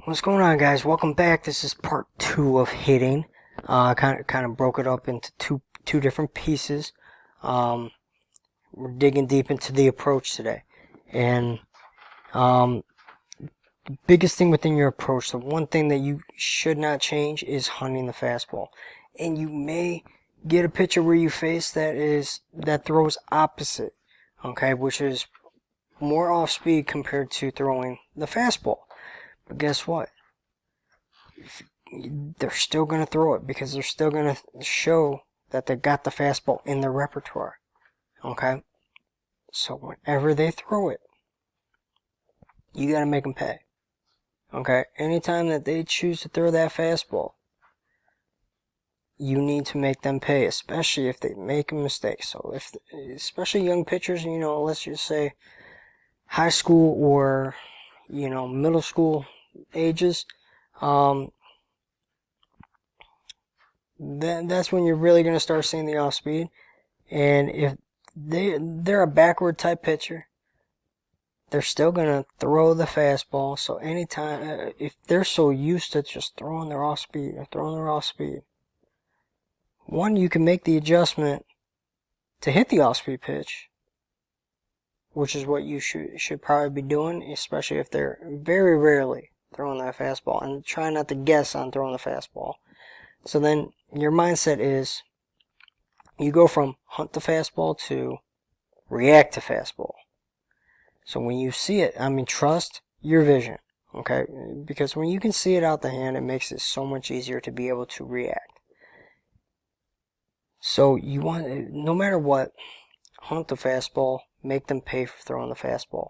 What's going on, guys? Welcome back. This is part two of hitting. Kind of broke it up into two different pieces. We're digging deep into the approach today, and the biggest thing within your approach, the one thing that you should not change, is hunting the fastball. And you may get a pitcher where you face that throws opposite, okay, which is more off speed compared to throwing the fastball. But guess what? They're still going to throw it because they're still going to show that they got the fastball in their repertoire. Okay? So whenever they throw it, you got to make them pay. Okay? Anytime that they choose to throw that fastball, you need to make them pay, especially if they make a mistake. So especially young pitchers, let's just say high school or, middle school ages, that's when you're really going to start seeing the off speed. And if they're a backward type pitcher, they're still going to throw the fastball. So anytime, if they're so used to just throwing their off speed, one, you can make the adjustment to hit the off speed pitch, which is what you should probably be doing, especially if they're very rarely throwing that fastball, and try not to guess on throwing the fastball. So then your mindset is you go from hunt the fastball to react to fastball. So when you see it, trust your vision, okay? Because when you can see it out the hand, it makes it so much easier to be able to react. So you want, no matter what, hunt the fastball, make them pay for throwing the fastball,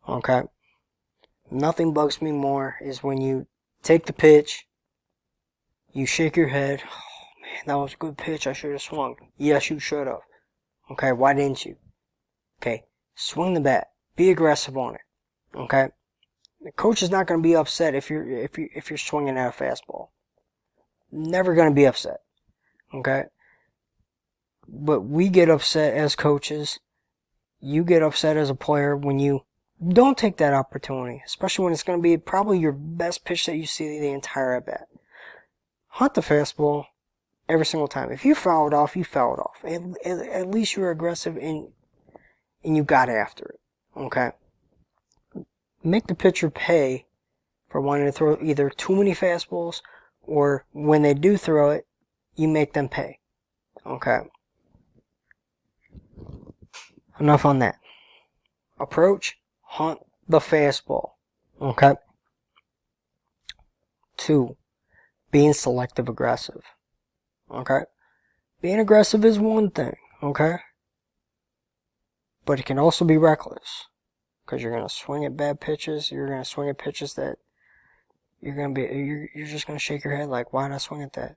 okay? Nothing bugs me more is when you take the pitch, you shake your head, oh man, that was a good pitch, I should have swung. Yes, you should have. Okay, why didn't you? Okay, swing the bat, be aggressive on it. Okay, the coach is not going to be upset if you're swinging at a fastball. Never going to be upset. Okay, but we get upset as coaches. You get upset as a player when you don't take that opportunity, especially when it's going to be probably your best pitch that you see the entire at bat. Hunt the fastball every single time. If you foul it off, you foul it off. At least you were aggressive and you got after it. Okay? Make the pitcher pay for wanting to throw either too many fastballs, or when they do throw it, you make them pay. Okay? Enough on that. Approach, hunt the fastball. Okay? 2, being selective aggressive. Okay? Being aggressive is one thing, okay? But it can also be reckless. Because you're going to swing at bad pitches. You're going to swing at pitches that you're just going to shake your head like, why did I swing at that?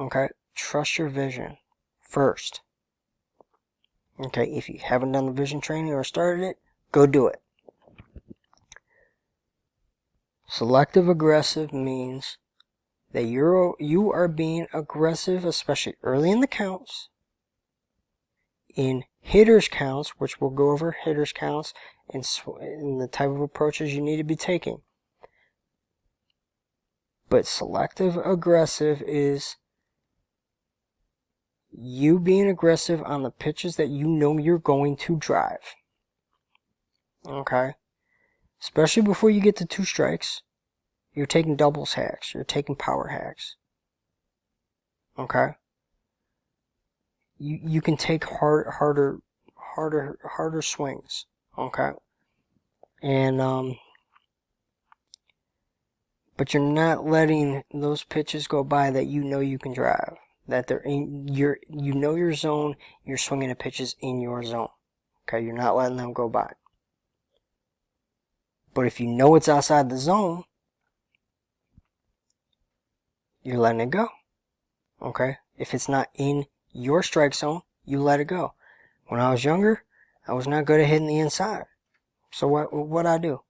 Okay? Trust your vision first. Okay? If you haven't done the vision training or started it, go do it. Selective aggressive means that you are being aggressive, especially early in the counts, in hitters counts, which we'll go over hitters counts and the type of approaches you need to be taking. But selective aggressive is you being aggressive on the pitches that you know you're going to drive. Okay? Especially before you get to 2 strikes. You're taking doubles hacks. You're taking power hacks. Okay? You can take harder swings. Okay? And but you're not letting those pitches go by that you know you can drive. That they're in your zone, you're swinging at pitches in your zone. Okay? You're not letting them go by. But if you know it's outside the zone, you're letting it go. Okay? If it's not in your strike zone, you let it go. When I was younger, I was not good at hitting the inside. So what I do?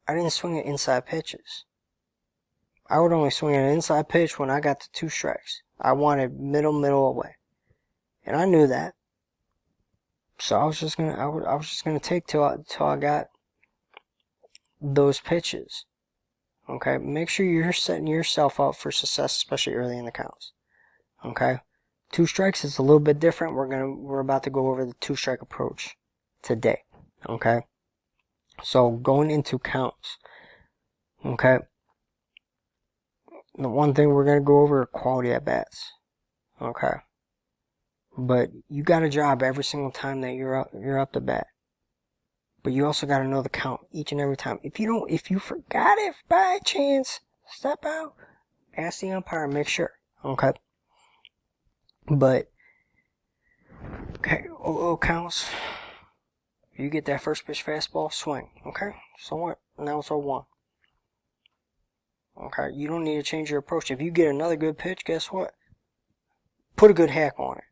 I didn't swing at inside pitches. I would only swing at an inside pitch when I got to 2 strikes. I wanted middle away. And I knew that. So I was just gonna take till I got those pitches. Okay, make sure you're setting yourself up for success, especially early in the counts. Okay, 2 strikes is a little bit different. We're about to go over the 2-strike approach today. Okay, so going into counts. Okay, the one thing we're gonna go over are quality at bats. Okay, but you got a job every single time that you're up to bat. But you also got to know the count each and every time. If you forgot it by chance, step out, ask the umpire, make sure. Okay. But, okay, 0-0 counts. You get that first pitch fastball, swing. Okay. So what? Now it's 0-1. Okay. You don't need to change your approach. If you get another good pitch, guess what? Put a good hack on it.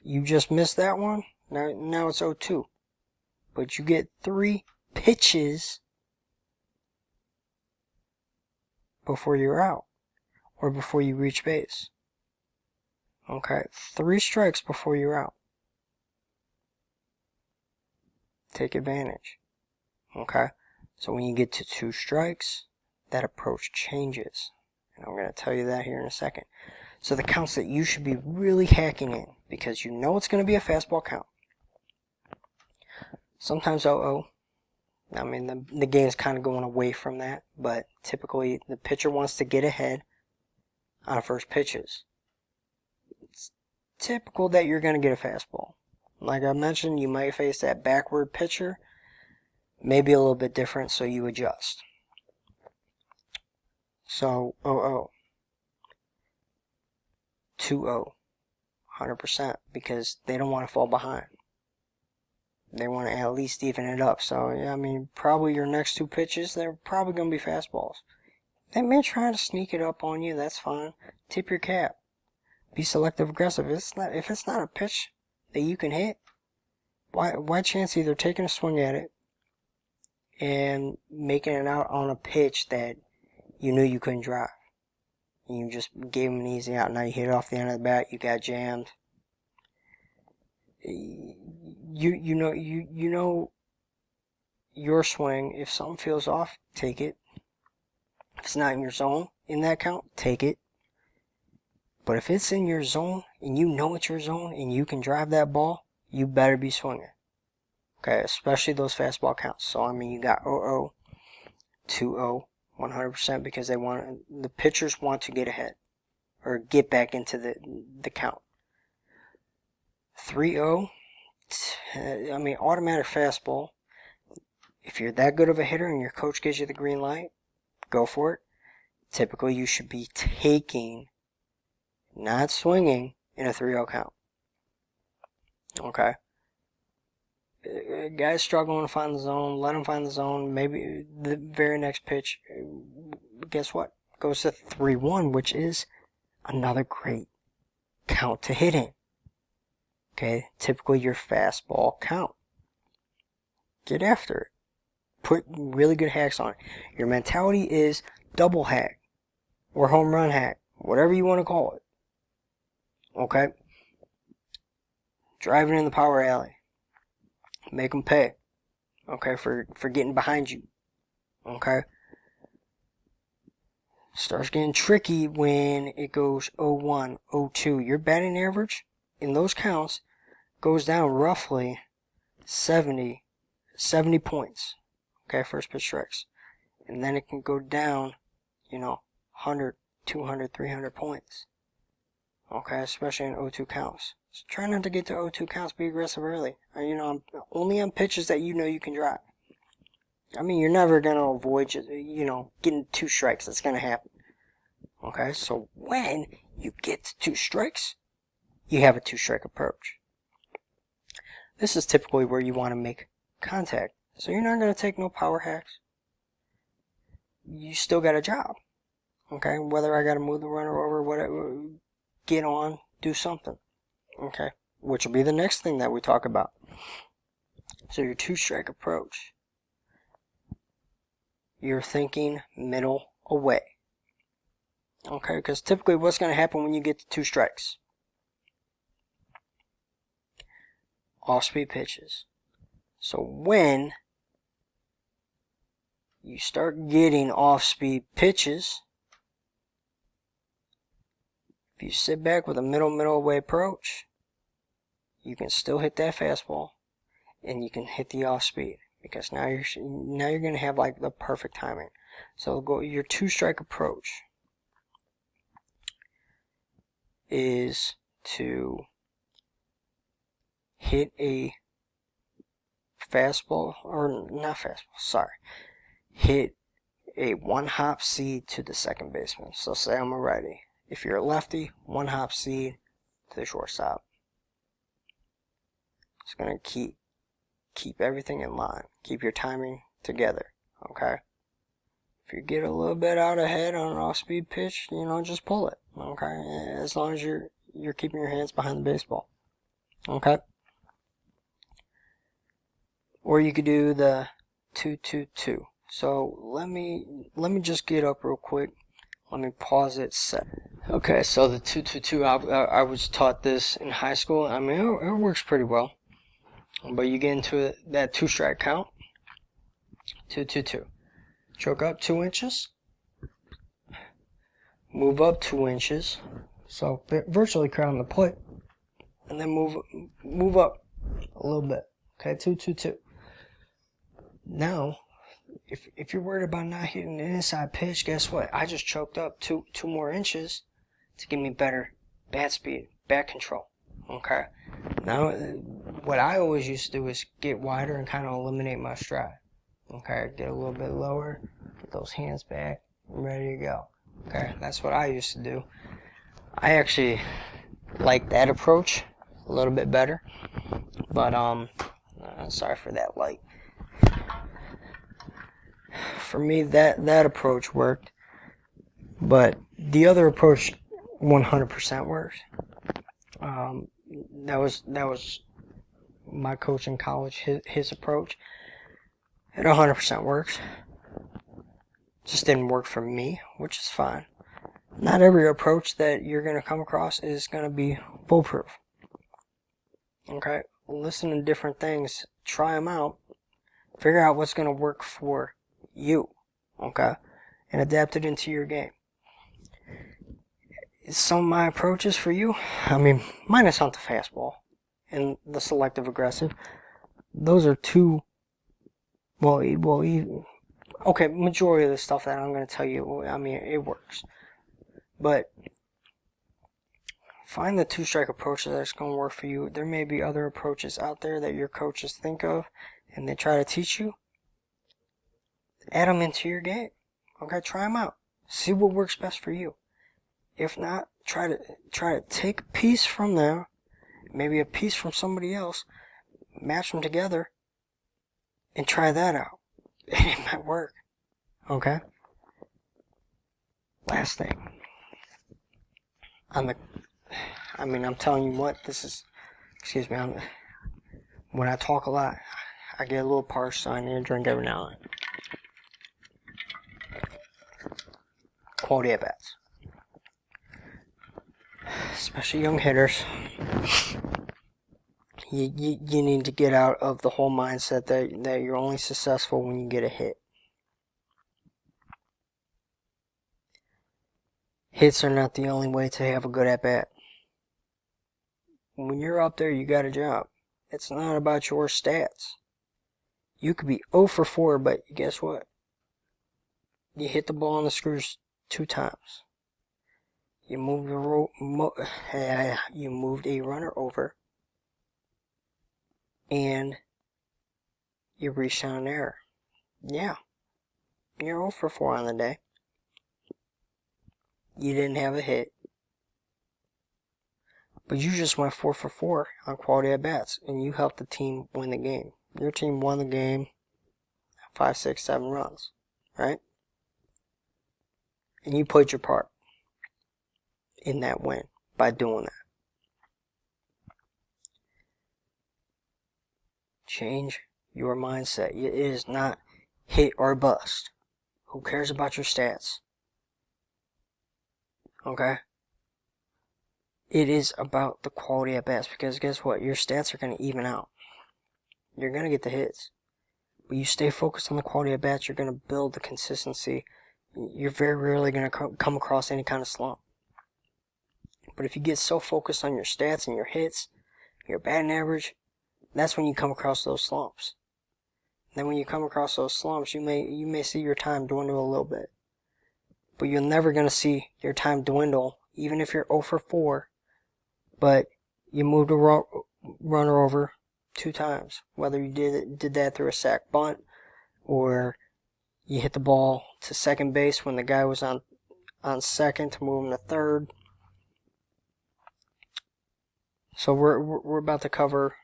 You just missed that one. Now it's 0-2. But you get 3 pitches before you're out or before you reach base. Okay, 3 strikes before you're out. Take advantage. Okay, so when you get to 2 strikes, that approach changes. And I'm going to tell you that here in a second. So the counts that you should be really hacking in, because you know it's going to be a fastball count. Sometimes 0-0. I mean, the game's kind of going away from that, but typically the pitcher wants to get ahead on first pitches. It's typical that you're going to get a fastball. Like I mentioned, you might face that backward pitcher, maybe a little bit different, so you adjust. So 0-0, 2-0, 100%, because they don't want to fall behind. They want to at least even it up. So, I mean, probably your next 2 pitches, they're probably going to be fastballs. They may try to sneak it up on you, that's fine. Tip your cap. Be selective aggressive. If it's not a pitch that you can hit, why chance either taking a swing at it and making it out on a pitch that you knew you couldn't drive. And you just gave him an easy out. Now you hit it off the end of the bat, you got jammed. You know your swing. If something feels off, take it. If it's not in your zone in that count, take it. But if it's in your zone and you know it's your zone and you can drive that ball, you better be swinging. Okay, especially those fastball counts. So I mean, you got 0-0, 2-0, 100%, because the pitchers want to get ahead or get back into the count. 3-0, I mean, automatic fastball. If you're that good of a hitter and your coach gives you the green light, go for it. Typically, you should be taking, not swinging, in a 3-0 count. Okay. Guys struggling to find the zone, let them find the zone. Maybe the very next pitch, guess what? Goes to 3-1, which is another great count to hit in. Okay, typically your fastball count. Get after it. Put really good hacks on it. Your mentality is double hack or home run hack, whatever you want to call it. Okay? Driving in the power alley. Make them pay. Okay, for getting behind you. Okay? Starts getting tricky when it goes 0-1, 0-2. Your batting average in those counts goes down roughly 70 points. Okay, first pitch strikes. And then it can go down, 100, 200, 300 points. Okay, especially in 0-2 counts. So try not to get to 0-2 counts, be aggressive early. Only on pitches that you know you can drive. I mean, you're never going to avoid just, getting 2 strikes. That's going to happen. Okay, so when you get to 2 strikes, you have a 2-strike approach. This is typically where you want to make contact. So you're not going to take no power hacks. You still got a job. Okay, whether I got to move the runner over, whatever, get on, do something. Okay, which will be the next thing that we talk about. So your 2-strike approach. You're thinking middle away. Okay, because typically what's going to happen when you get to 2 strikes? Off-speed pitches. So when you start getting off-speed pitches, if you sit back with a middle way approach, you can still hit that fastball, and you can hit the off-speed, because now you're going to have like the perfect timing. So go your 2-strike approach is to hit a fastball, or not fastball, sorry, hit a 1-hop seed to the second baseman. So say I'm a righty. If you're a lefty, 1-hop seed to the shortstop. It's going to keep everything in line. Keep your timing together, okay? If you get a little bit out ahead on an off-speed pitch, just pull it, okay? As long as you're keeping your hands behind the baseball, okay? Or you could do the 2-2-2. So let me just get up real quick. Let me pause it. Set. Okay, so the 2-2-2. I was taught this in high school. I mean, it works pretty well. But you get into that 2-strike count. 2-2-2. Choke up 2 inches. Move up 2 inches. So virtually crown the plate. And then move up a little bit. Okay, 2-2-2. Now, if you're worried about not hitting an inside pitch, guess what? I just choked up two more inches to give me better bat speed, bat control. Okay. Now, what I always used to do is get wider and kind of eliminate my stride. Okay, get a little bit lower, get those hands back, and ready to go. Okay, that's what I used to do. I actually like that approach a little bit better, but sorry for that light. For me, that approach worked, but the other approach 100% works. That was my coach in college. His approach, it 100% works. Just didn't work for me, which is fine. Not every approach that you're going to come across is going to be foolproof. Okay, listen to different things, try them out, figure out what's going to work for you, okay, and adapt it into your game. Some of my approaches for you, I mean, minus on the fastball and the selective aggressive, those are two, okay, majority of the stuff that I'm going to tell you, I mean, it works. But find the 2-strike approach that's going to work for you. There may be other approaches out there that your coaches think of and they try to teach you. Add them into your game. Okay, try them out. See what works best for you. If not, try to take a piece from there, maybe a piece from somebody else, match them together, and try that out. It might work. Okay? Last thing. I'm telling you what, when I talk a lot, I get a little parched, so I need to drink every now and then. Quality at bats. Especially young hitters. You need to get out of the whole mindset that you're only successful when you get a hit. Hits are not the only way to have a good at-bat. When you're up there, you got a job. It's not about your stats. You could be 0 for 4, but guess what? You hit the ball on the screws 2 times. You moved a runner over, and you reached on an error. Yeah, you're 0 for 4 on the day. You didn't have a hit, but you just went 4 for 4 on quality at bats, and you helped the team win the game. Your team won the game 5, 6, 7 runs, right? And you played your part in that win by doing that. Change your mindset. It is not hit or bust. Who cares about your stats? Okay? It is about the quality at bats, because guess what? Your stats are going to even out. You're going to get the hits, but you stay focused on the quality at bats, you're going to build the consistency. You're very rarely going to come across any kind of slump. But if you get so focused on your stats and your hits, your batting average, that's when you come across those slumps. Then when you come across those slumps, you may see your time dwindle a little bit. But you're never going to see your time dwindle, even if you're 0 for 4, but you moved a runner over 2 times. Whether you did that through a sac bunt, or you hit the ball to second base when the guy was on second to move him to third. So we're about to cover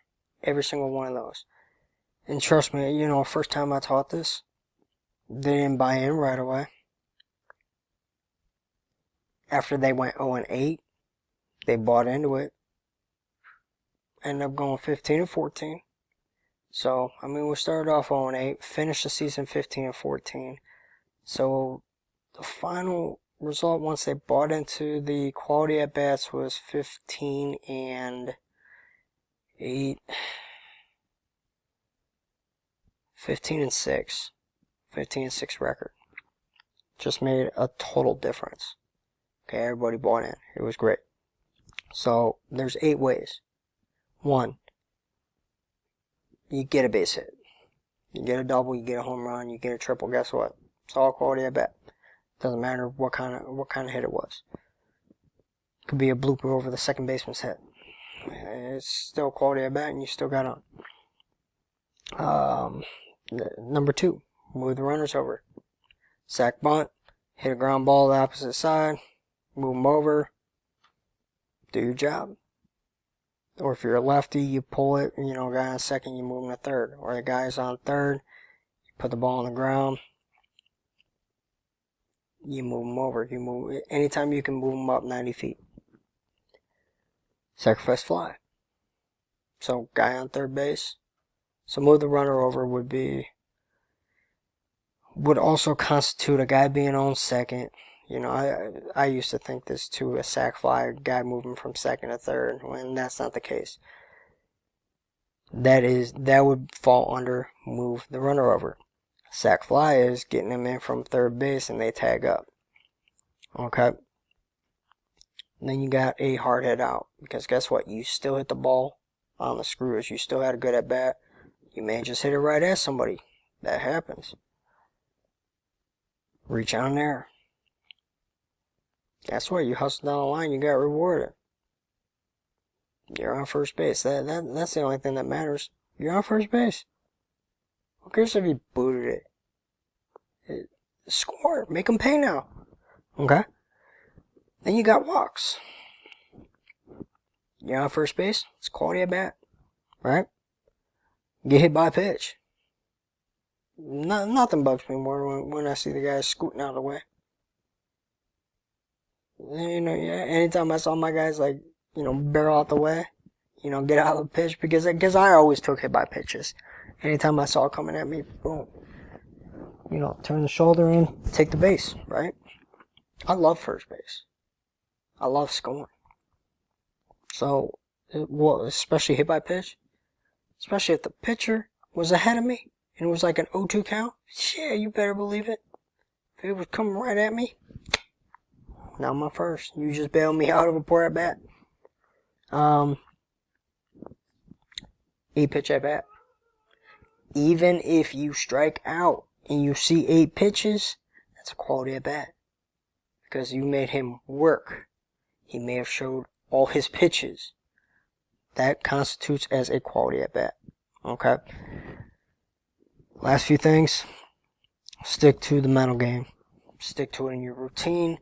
every single one of those. And trust me, first time I taught this, they didn't buy in right away. After they went 0-8, they bought into it. Ended up going 15-14. So, we started off 0-8, finished the season 15-14. So, the final result, once they bought into the quality at bats, was 15-8. 15-6. 15-6 record. Just made a total difference. Okay, everybody bought in. It was great. So, there's 8 ways. 1, you get a base hit. You get a double, you get a home run, you get a triple. Guess what? It's all quality at bat. Doesn't matter what kind of hit it was. It could be a blooper over the second baseman's head. It's still quality at bat, and you still got on. Number 2, move the runners over. Sac bunt, hit a ground ball the opposite side, move them over, do your job. Or if you're a lefty, you pull it, guy on second, you move him to third. Or the guy's on third, you put the ball on the ground, you move him over. Anytime you can move him up 90 feet. Sacrifice fly. So, guy on third base. So, move the runner over would also constitute a guy being on second. I used to think this too, a sac fly, a guy moving from second to third, when that's not the case. That would fall under move the runner over. Sac fly is getting him in from third base and they tag up. Okay? Then you got a hard hit out, because guess what? You still hit the ball on the screws. You still had a good at bat. You may just hit it right at somebody. That happens. Reach out in there. Guess what? You hustled down the line, you got rewarded. You're on first base. That's the only thing that matters. You're on first base. Who cares if you booted it? Score. Make them pay now. Okay? Then you got walks. You're on first base. It's quality at bat. Right? Get hit by a pitch. Nothing bugs me more when I see the guys scooting out of the way. Anytime I saw my guys barrel out the way, get out of the pitch, because I always took hit by pitches. Anytime I saw it coming at me, boom, turn the shoulder in, take the base, right? I love first base. I love scoring. So, especially hit by pitch, especially if the pitcher was ahead of me and it was like an 0-2 count, yeah, you better believe it. If it was coming right at me, not my first. You just bailed me out of a poor at bat. 8 pitch at bat. Even if you strike out and you see 8 pitches, that's a quality at bat. Because you made him work. He may have showed all his pitches. That constitutes as a quality at bat. Okay? Last few things. Stick to the mental game. Stick to it in your routine.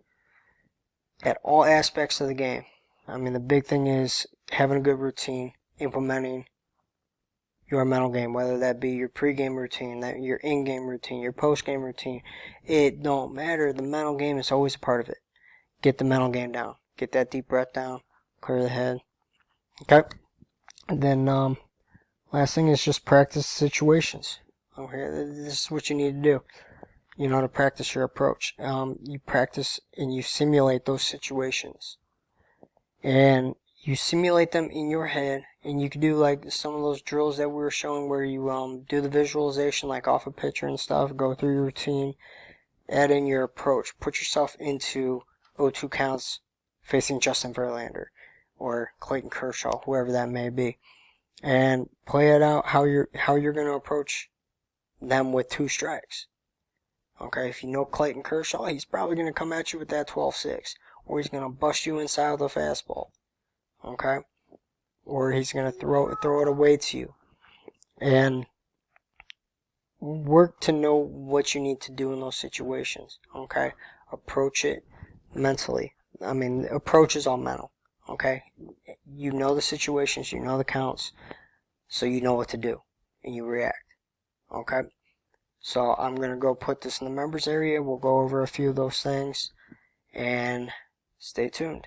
At all aspects of the game. The big thing is having a good routine, implementing your mental game, whether that be your pregame routine, your in-game routine, your post-game routine. It don't matter. The mental game is always a part of it. Get the mental game down. Get that deep breath down. Clear the head. Okay? And then, last thing is just practice situations. Okay, this is what you need to do. To practice your approach. You practice and you simulate those situations. And you simulate them in your head. And you can do like some of those drills that we were showing where you do the visualization like off a picture and stuff, go through your routine, add in your approach, put yourself into 0-2 counts facing Justin Verlander or Clayton Kershaw, whoever that may be, and play it out how you're going to approach them with 2 strikes. Okay, if you know Clayton Kershaw, he's probably going to come at you with that 12-6, or he's going to bust you inside with a fastball. Okay, or he's going to throw it away to you, and work to know what you need to do in those situations. Okay, approach it mentally. I mean, approach is all mental. Okay, you know the situations, you know the counts, so you know what to do, and you react. Okay, so I'm going to go put this in the members area. We'll go over a few of those things, and stay tuned.